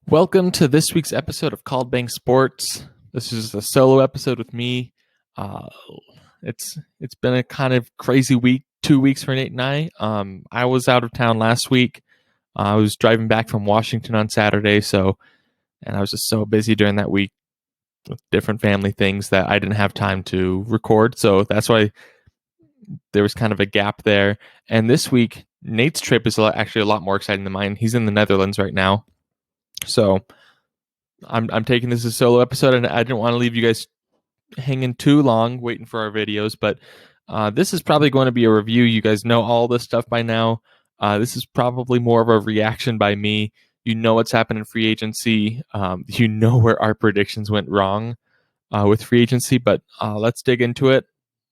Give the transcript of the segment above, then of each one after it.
Welcome to this week's episode of Called Bank Sports. This is a solo episode with me. Uh, it's been a kind of crazy week, 2 weeks for Nate and I. I was out of town last week. I was driving back from Washington on Saturday, and I was just so busy during that week with different family things that I didn't have time to record. So that's why there was kind of a gap there. And this week, Nate's trip is actually a lot more exciting than mine. He's in the Netherlands right now. So I'm taking this as a solo episode, and I didn't want to leave you guys hanging too long waiting for our videos, but this is probably going to be a review. You guys know all this stuff by now. This is probably more of a reaction by me. You know what's happened in free agency. You know where our predictions went wrong with free agency, but let's dig into it.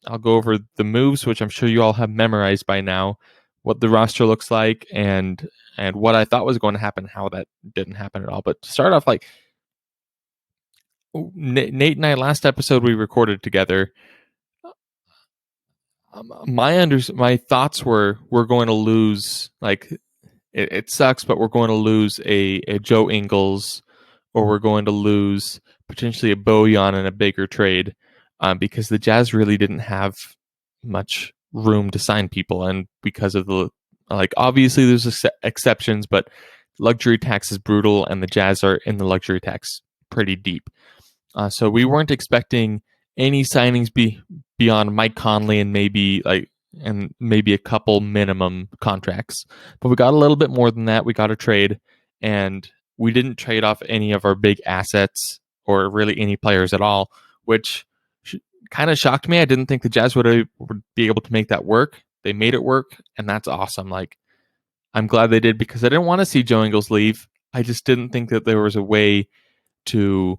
I'll go over the moves, which I'm sure you all have memorized by now, what the roster looks like, and what I thought was going to happen, how that didn't happen at all. But to start off, like Nate and I, last episode we recorded together, my thoughts were we're going to lose, like it sucks, but we're going to lose a Joe Ingles, or we're going to lose potentially a Bojan in a bigger trade, because the Jazz really didn't have much room to sign people, and because of the, like, obviously there's exceptions, but luxury tax is brutal, and the Jazz are in the luxury tax pretty deep. So we weren't expecting any signings beyond Mike Conley and maybe a couple minimum contracts, but we got a little bit more than that. We got a trade, and we didn't trade off any of our big assets or really any players at all, which kind of shocked me. I didn't think the Jazz would be able to make that work. They made it work, and that's awesome. Like, I'm glad they did, because I didn't want to see Joe Ingles leave. I just didn't think that there was a way to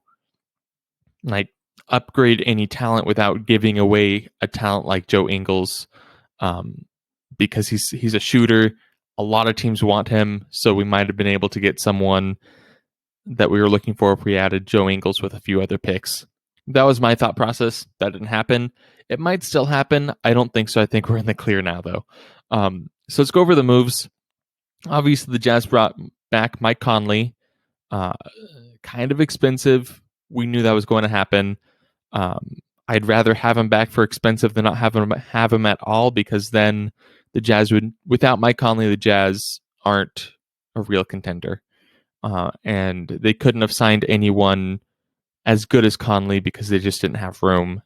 upgrade any talent without giving away a talent like Joe Ingles, because he's a shooter. A lot of teams want him, so we might have been able to get someone that we were looking for if we added Joe Ingles with a few other picks. That was my thought process. That didn't happen. It might still happen. I don't think so. I think we're in the clear now, though. So let's go over the moves. Obviously, the Jazz brought back Mike Conley. Kind of expensive. We knew that was going to happen. I'd rather have him back for expensive than not have him at all, because then the Jazz would, without Mike Conley, the Jazz aren't a real contender. And they couldn't have signed anyone as good as Conley because they just didn't have room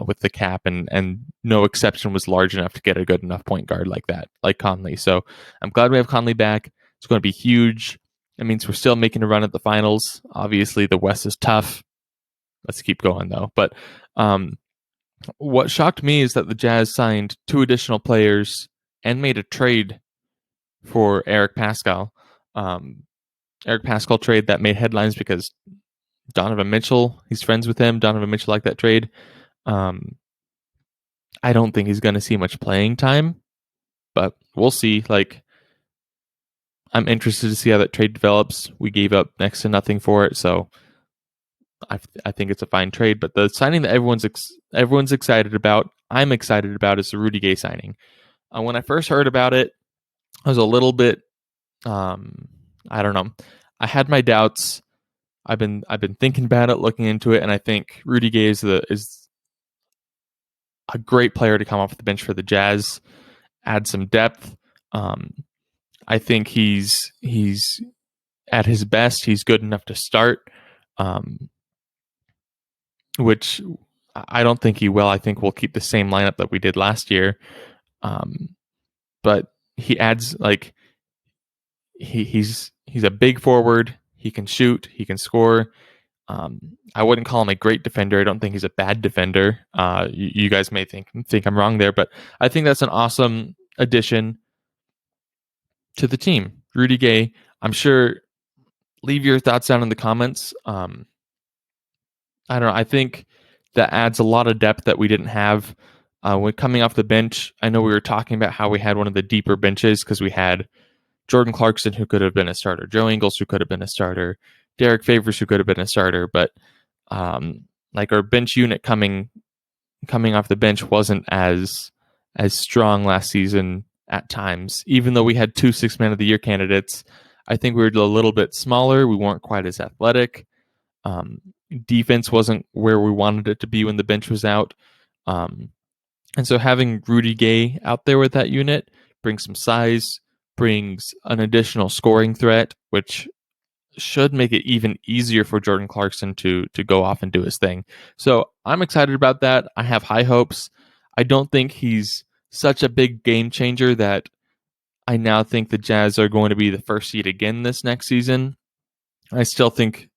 with the cap, and no exception was large enough to get a good enough point guard like that, like Conley. So I'm glad we have Conley back. It's going to be huge. It means we're still making a run at the finals. Obviously, the West is tough. Let's keep going, though. But what shocked me is that the Jazz signed 2 additional players and made a trade for Eric Paschal. Eric Paschal trade that made headlines because Donovan Mitchell, he's friends with him. Donovan Mitchell liked that trade. I don't think he's going to see much playing time, but we'll see. Like, I'm interested to see how that trade develops. We gave up next to nothing for it, so I think it's a fine trade. But the signing that everyone's excited about, I'm excited about, is the Rudy Gay signing. When I first heard about it, I was a little bit, I don't know. I had my doubts. I've been thinking about it, looking into it, and I think Rudy Gay is a great player to come off the bench for the Jazz, add some depth. I think he's at his best. He's good enough to start, which I don't think he will. I think we'll keep the same lineup that we did last year. But he adds, like, he's a big forward. He can shoot. He can score. I wouldn't call him a great defender. I don't think he's a bad defender. You guys may think I'm wrong there, but I think that's an awesome addition to the team. Rudy Gay, I'm sure. Leave your thoughts down in the comments. I don't know. I think that adds a lot of depth that we didn't have when coming off the bench. I know we were talking about how we had one of the deeper benches because we had Jordan Clarkson, who could have been a starter, Joe Ingles, who could have been a starter, Derek Favors, who could have been a starter, but like, our bench unit coming off the bench wasn't as strong last season at times. Even though we had 2 6-man of the year candidates, I think we were a little bit smaller. We weren't quite as athletic. Defense wasn't where we wanted it to be when the bench was out. And so having Rudy Gay out there with that unit brings some size, brings an additional scoring threat, which should make it even easier for Jordan Clarkson to go off and do his thing. So I'm excited about that. I have high hopes. I don't think he's such a big game changer that I now think the Jazz are going to be the first seed again this next season. I still think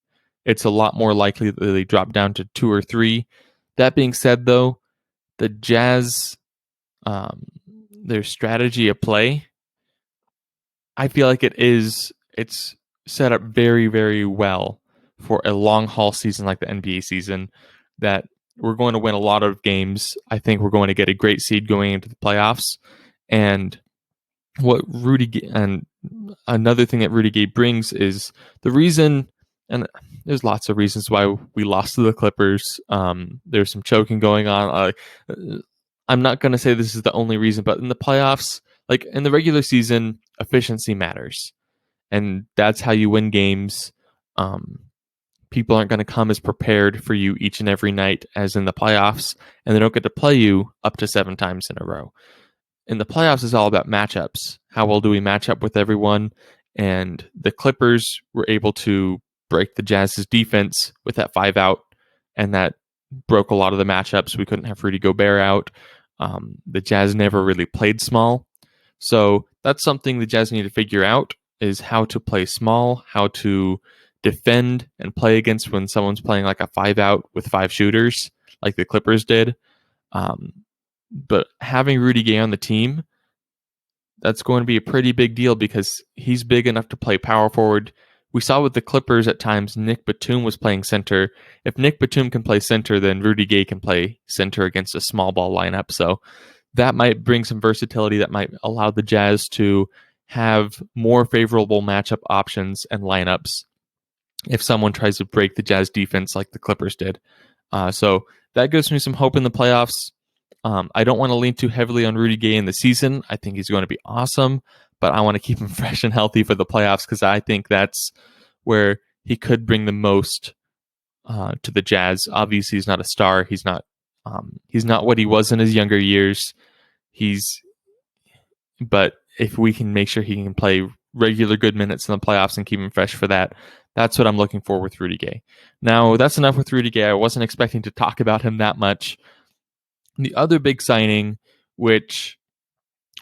it's a lot more likely that they drop down to 2 or 3. That being said, though, the Jazz, their strategy of play, I feel like it's set up very, very well for a long haul season like the NBA season, that we're going to win a lot of games. I think we're going to get a great seed going into the playoffs. And another thing that Rudy Gay brings is the reason, and there's lots of reasons why we lost to the Clippers. There's some choking going on. I'm not going to say this is the only reason, but in the playoffs, like in the regular season, efficiency matters. And that's how you win games. People aren't going to come as prepared for you each and every night as in the playoffs, and they don't get to play you up to 7 times in a row. In the playoffs, it's all about matchups. How well do we match up with everyone? And the Clippers were able to break the Jazz's defense with that 5-out, and that broke a lot of the matchups. We couldn't have Rudy Gobert out. The Jazz never really played small. So that's something the Jazz need to figure out, is how to play small, how to defend and play against when someone's playing like a 5-out with 5 shooters like the Clippers did. But having Rudy Gay on the team, that's going to be a pretty big deal because he's big enough to play power forward. We saw with the Clippers at times, Nick Batum was playing center. If Nick Batum can play center, then Rudy Gay can play center against a small ball lineup. So that might bring some versatility that might allow the Jazz to have more favorable matchup options and lineups if someone tries to break the Jazz defense like the Clippers did. So that gives me some hope in the playoffs. I don't want to lean too heavily on Rudy Gay in the season. I think he's going to be awesome, but I want to keep him fresh and healthy for the playoffs because I think that's where he could bring the most to the Jazz. Obviously, he's not a star. He's not what he was in his younger years. But if we can make sure he can play regular good minutes in the playoffs and keep him fresh for that, that's what I'm looking for with Rudy Gay. Now, that's enough with Rudy Gay. I wasn't expecting to talk about him that much. The other big signing, which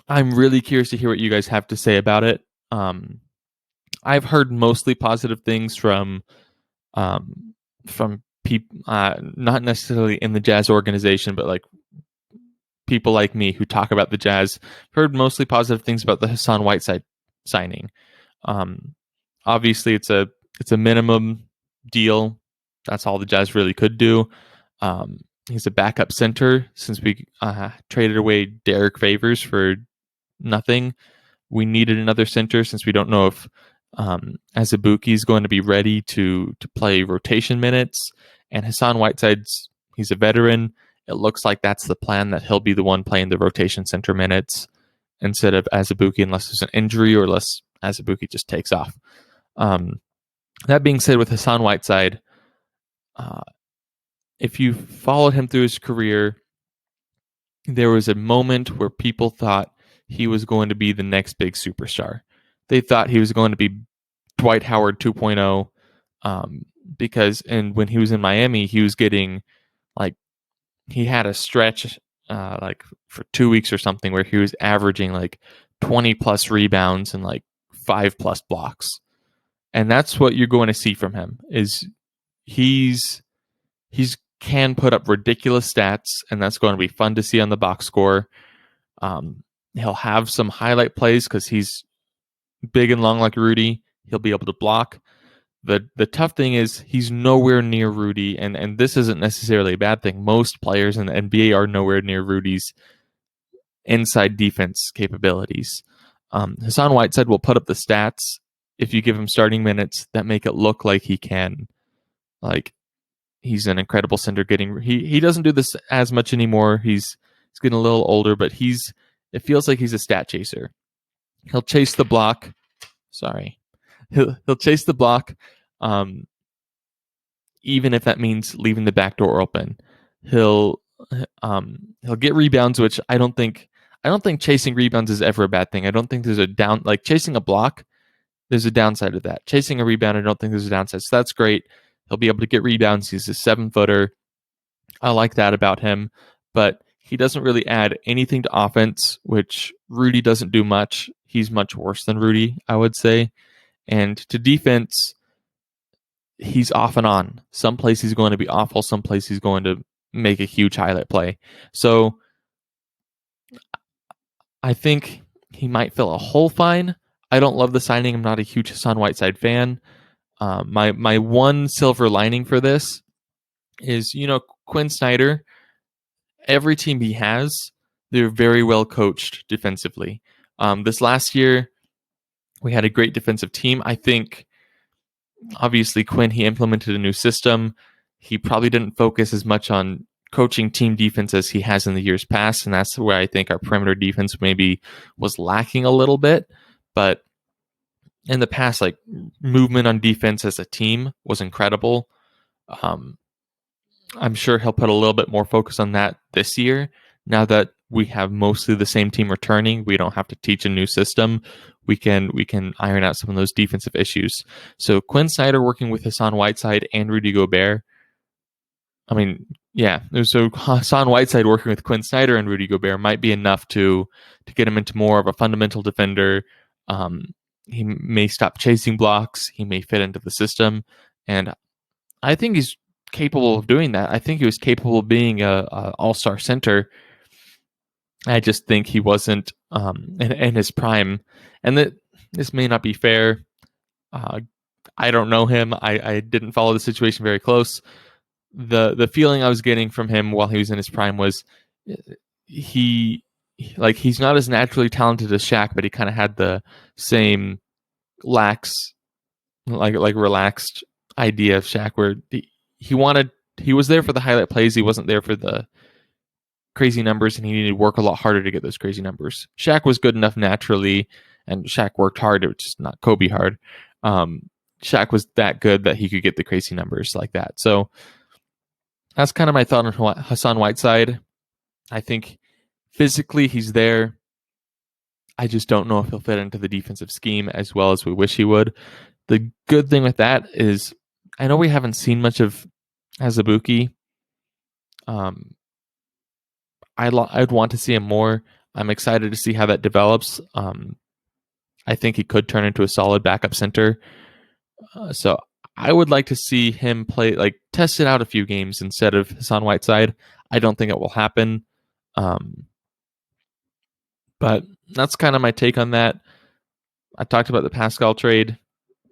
I'm really curious to hear what you guys have to say about it. I've heard mostly positive things from people, not necessarily in the Jazz organization, but like people like me who talk about the Jazz. Heard mostly positive things about the Hassan Whiteside signing. Obviously, it's a minimum deal. That's all the Jazz really could do. He's a backup center since we traded away Derek Favors for nothing. We needed another center since we don't know if Azubuike is going to be ready to play rotation minutes. And Hassan Whiteside's, he's a veteran. It looks like that's the plan, that he'll be the one playing the rotation center minutes instead of Azubuike, unless there's an injury or unless Azubuike just takes off. That being said, with Hassan Whiteside, if you followed him through his career, there was a moment where people thought he was going to be the next big superstar. They thought he was going to be Dwight Howard 2.0 because when he was in Miami, he was getting he had a stretch for 2 weeks or something where he was averaging 20 plus rebounds and 5 plus blocks. And that's what you're going to see from him, is he's can put up ridiculous stats, and that's going to be fun to see on the box score. He'll have some highlight plays because he's big and long like Rudy. He'll be able to block. The tough thing is he's nowhere near Rudy, and this isn't necessarily a bad thing. Most players in the NBA are nowhere near Rudy's inside defense capabilities. Hassan Whiteside will put up the stats if you give him starting minutes that make it look like he can, he's an incredible center. He doesn't do this as much anymore. He's getting a little older, but it feels like he's a stat chaser. He'll chase the block. Sorry. he'll chase the block, even if that means leaving the back door open. He'll get rebounds, which I don't think chasing rebounds is ever a bad thing. I don't think there's a like chasing a block. There's a downside to that. Chasing a rebound, I don't think there's a downside. So that's great. He'll be able to get rebounds. He's a 7-footer. I like that about him, but he doesn't really add anything to offense, which Rudy doesn't do much. He's much worse than Rudy, I would say. And to defense, he's off and on. Some places he's going to be awful. Some places he's going to make a huge highlight play. So I think he might fill a hole fine. I don't love the signing. I'm not a huge Hassan Whiteside fan. My one silver lining for this is, Quinn Snyder, every team he has, they're very well coached defensively. This last year, we had a great defensive team. I think, obviously, Quinn, he implemented a new system. He probably didn't focus as much on coaching team defense as he has in the years past, and that's where I think our perimeter defense maybe was lacking a little bit. But in the past, like, movement on defense as a team was incredible. I'm sure he'll put a little bit more focus on that this year. Now that we have mostly the same team returning, we don't have to teach a new system. We can iron out some of those defensive issues. So Quinn Snyder working with Hassan Whiteside and Rudy Gobert. I mean, yeah. So Hassan Whiteside working with Quinn Snyder and Rudy Gobert might be enough to get him into more of a fundamental defender. He may stop chasing blocks. He may fit into the system, and I think he's capable of doing that. I think he was capable of being a all-star center. I just think he wasn't in his prime, and that this may not be fair. I don't know him. I didn't follow the situation very close. The feeling I was getting from him while he was in his prime was he's not as naturally talented as Shaq, but he kind of had the same relaxed idea of Shaq, where he was there for the highlight plays. He wasn't there for the crazy numbers, and he needed to work a lot harder to get those crazy numbers. Shaq was good enough naturally, and Shaq worked hard. It was just not Kobe hard. Shaq was that good that he could get the crazy numbers like that. So that's kind of my thought on Hassan Whiteside. I think physically he's there. I just don't know if he'll fit into the defensive scheme as well as we wish he would. The good thing with that is I know we haven't seen much of Azubuike. I'd want to see him more. I'm excited to see how that develops. I think he could turn into a solid backup center. So I would like to see him play, like, test it out a few games instead of Hassan Whiteside. I don't think it will happen. But that's kind of my take on that. I talked about the Paschal trade.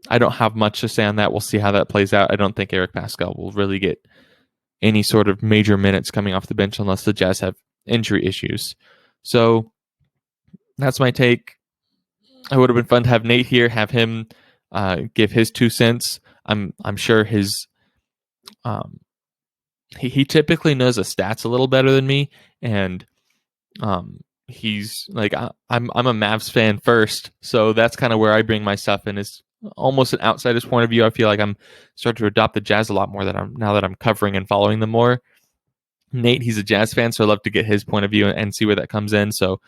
I don't have much to say on that. We'll see how that plays out. I don't think Eric Paschal will really get any sort of major minutes coming off the bench unless the Jazz have injury issues. So that's my take. It would have been fun to have Nate here, have him give his 2 cents. I'm sure his he typically knows the stats a little better than me, and he's like, I'm a Mavs fan first, so that's kind of where I bring my stuff in, is almost an outsider's point of view. I feel like I'm starting to adopt the Jazz a lot more now that I'm covering and following them more. Nate, he's a Jazz fan, so I'd love to get his point of view and see where that comes in. So,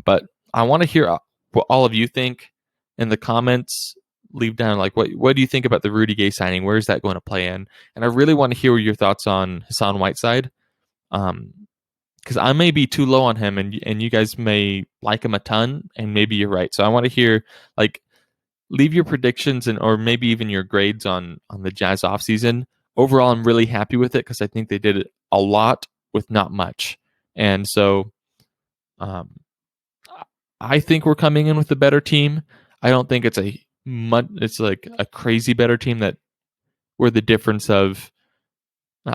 but I want to hear what all of you think in the comments. Leave down, like, what do you think about the Rudy Gay signing? Where is that going to play in? And I really want to hear your thoughts on Hassan Whiteside, because I may be too low on him, and you guys may like him a ton, and maybe you're right. So I want to hear, like, leave your predictions or maybe even your grades on the Jazz offseason. Overall, I'm really happy with it because I think they did a lot with not much. And so I think we're coming in with a better team. I don't think it's like a crazy better team that we're the difference of.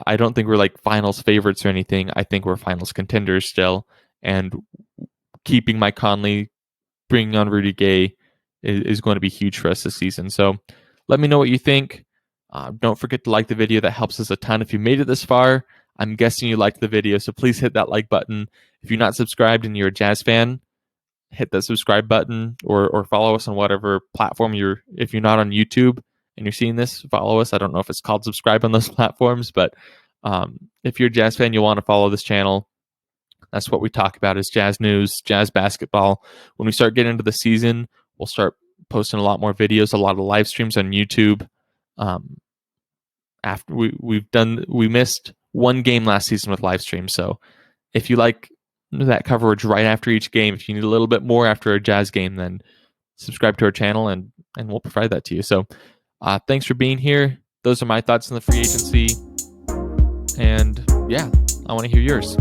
I don't think we're like finals favorites or anything. I think we're finals contenders still. And keeping Mike Conley, bringing on Rudy Gay is going to be huge for us this season. So let me know what you think. Don't forget to like the video. That helps us a ton. If you made it this far, I'm guessing you liked the video, so please hit that like button. If you're not subscribed and you're a Jazz fan, hit the subscribe button or follow us on whatever platform if you're not on YouTube and you're seeing this, follow us. I don't know if it's called subscribe on those platforms, but if you're a Jazz fan, you'll want to follow this channel. That's what we talk about is Jazz news, Jazz basketball. When we start getting into the season, we'll start posting a lot more videos, a lot of live streams on YouTube. After we missed one game last season with live streams. So if you like that coverage right after each game, if you need a little bit more after a Jazz game, then subscribe to our channel and we'll provide that to you. So thanks for being here. Those are my thoughts on the free agency. And yeah, I want to hear yours.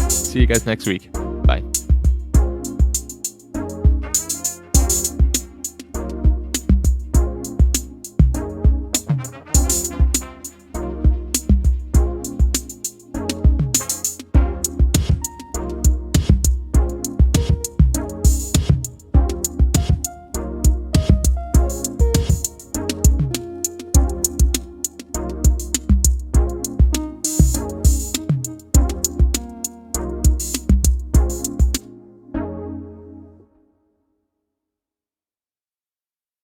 See you guys next week. Bye.